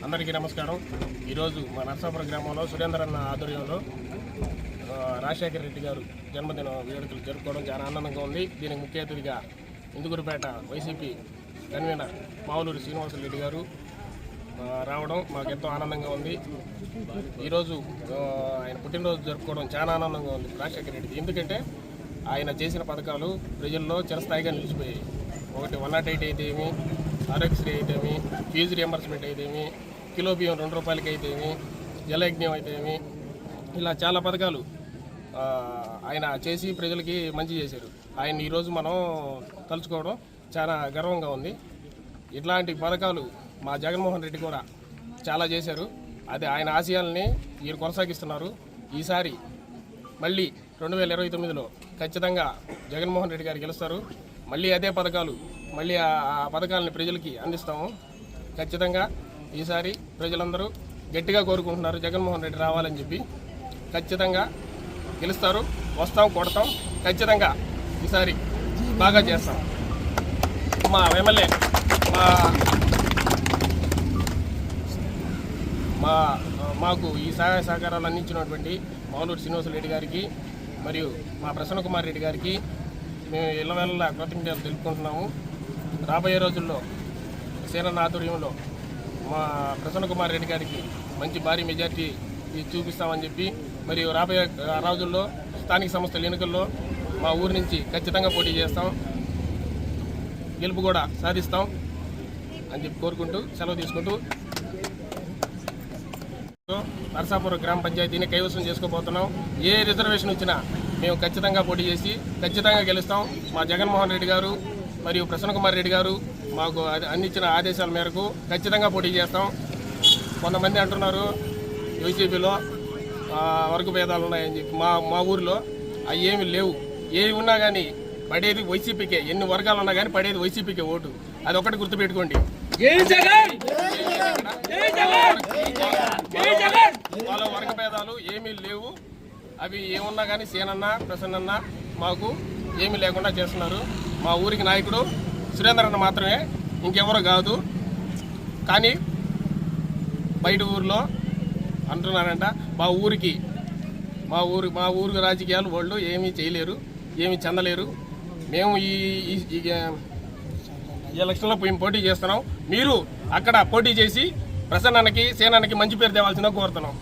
అందరికీ నమస్కారం. ఈరోజు మా నర్సాపురం గ్రామంలో సురేందర్ అన్న ఆధ్వర్యంలో రాజశేఖర రెడ్డి గారు జన్మదిన వేడుకలు జరుపుకోవడం చాలా ఆనందంగా ఉంది. దీనికి ముఖ్య అతిథిగా ఇందుకూరుపేట వైసీపీ కన్వీనర్ మావులూరి శ్రీనివాసరెడ్డి గారు రావడం మాకు ఎంతో ఆనందంగా ఉంది. ఈరోజు ఆయన పుట్టినరోజు జరుపుకోవడం చాలా ఆనందంగా ఉంది రాజశేఖర రెడ్డికి. ఎందుకంటే ఆయన చేసిన పథకాలు ప్రజల్లో చిరస్థాయిగా నిలిచిపోయాయి. ఒకటి 108 అయితేమి, ఆరోగ్యశ్రీ అయితేమి, ఫీజు రియంబర్స్మెంట్ అయితేమి, కిలో బియ్యం 2 రూపాయలకి అయితేమి, జలయజ్ఞం అయితేమి, ఇలా చాలా పథకాలు ఆయన చేసి ప్రజలకి మంచి చేశారు. ఆయన ఈరోజు మనం తలుచుకోవడం చాలా గర్వంగా ఉంది. ఇట్లాంటి పథకాలు మా జగన్మోహన్ రెడ్డి కూడా చాలా చేశారు. అది ఆయన ఆశయాలని వీరు కొనసాగిస్తున్నారు. ఈసారి మళ్ళీ 2029లో ఖచ్చితంగా జగన్మోహన్ రెడ్డి గారు గెలుస్తారు. మళ్ళీ అదే పథకాలు, మళ్ళీ ఆ పథకాలని ప్రజలకి అందిస్తాము. ఖచ్చితంగా ఈసారి ప్రజలందరూ గట్టిగా కోరుకుంటున్నారు జగన్మోహన్ రెడ్డి రావాలని చెప్పి. ఖచ్చితంగా గెలుస్తారు, వస్తాం, కొడతాం. ఖచ్చితంగా ఈసారి బాగా చేస్తాం. మా ఎమ్మెల్యే మాకు ఈ సహాయ సహకారాలు అందించినటువంటి మావులూరి శ్రీనివాసరెడ్డి గారికి మరియు మా ప్రసన్న కుమార్ రెడ్డి గారికి మేము ఇళ్ళవేళ కృతజ్ఞతలు తెలుపుకుంటున్నాము. రాబోయే రోజుల్లో సేనన్న ఆధ్వర్యంలో మా ప్రసన్న కుమార్ రెడ్డి గారికి మంచి భారీ మెజార్టీ చూపిస్తామని చెప్పి, మరియు రాబోయే రోజుల్లో స్థానిక సంస్థల ఎన్నికల్లో మా ఊరి నుంచి ఖచ్చితంగా పోటీ చేస్తాం, గెలుపు కూడా సాధిస్తాం అని చెప్పి కోరుకుంటూ సెలవు తీసుకుంటూ నర్సాపురం గ్రామ పంచాయతీని కైవసం చేసుకోబోతున్నాం. ఏ రిజర్వేషన్ వచ్చినా మేము ఖచ్చితంగా పోటీ చేసి ఖచ్చితంగా గెలుస్తాం. మా జగన్మోహన్ రెడ్డి గారు మరియు ప్రసన్న కుమార్ రెడ్డి గారు మాకు అందించిన ఆదేశాల మేరకు ఖచ్చితంగా పోటీ చేస్తాం. కొంతమంది అంటున్నారు వైసీపీలో వర్గ భేదాలు ఉన్నాయని చెప్పి. మా ఊరిలో అవి ఏమి లేవు. ఏమి ఉన్నా కానీ పడేది వైసీపీకే. ఎన్ని వర్గాలు ఉన్నా కానీ పడేది వైసీపీకే ఓటు. అది ఒకటి గుర్తుపెట్టుకోండి. వాళ్ళ వర్గ భేదాలు ఏమీ లేవు. అవి ఏమున్నా కానీ సేనన్న ప్రసన్న మాకు ఏమీ లేకుండా చేస్తున్నారు. మా ఊరికి నాయకుడు సురేందర్ అన్న మాత్రమే, ఇంకెవరు కాదు. కానీ బయట ఊరిలో అంటున్నారంట మా ఊరికి రాజకీయాలు వాళ్ళు ఏమీ చేయలేరు, ఏమీ చెందలేరు. మేము ఈ ఎలక్షన్లో పోటీ చేస్తున్నాం. మీరు అక్కడ పోటీ చేసి ప్రసన్నకి సేనానికి మంచి పేరు తేవాల్సిందిగా కోరుతున్నాం.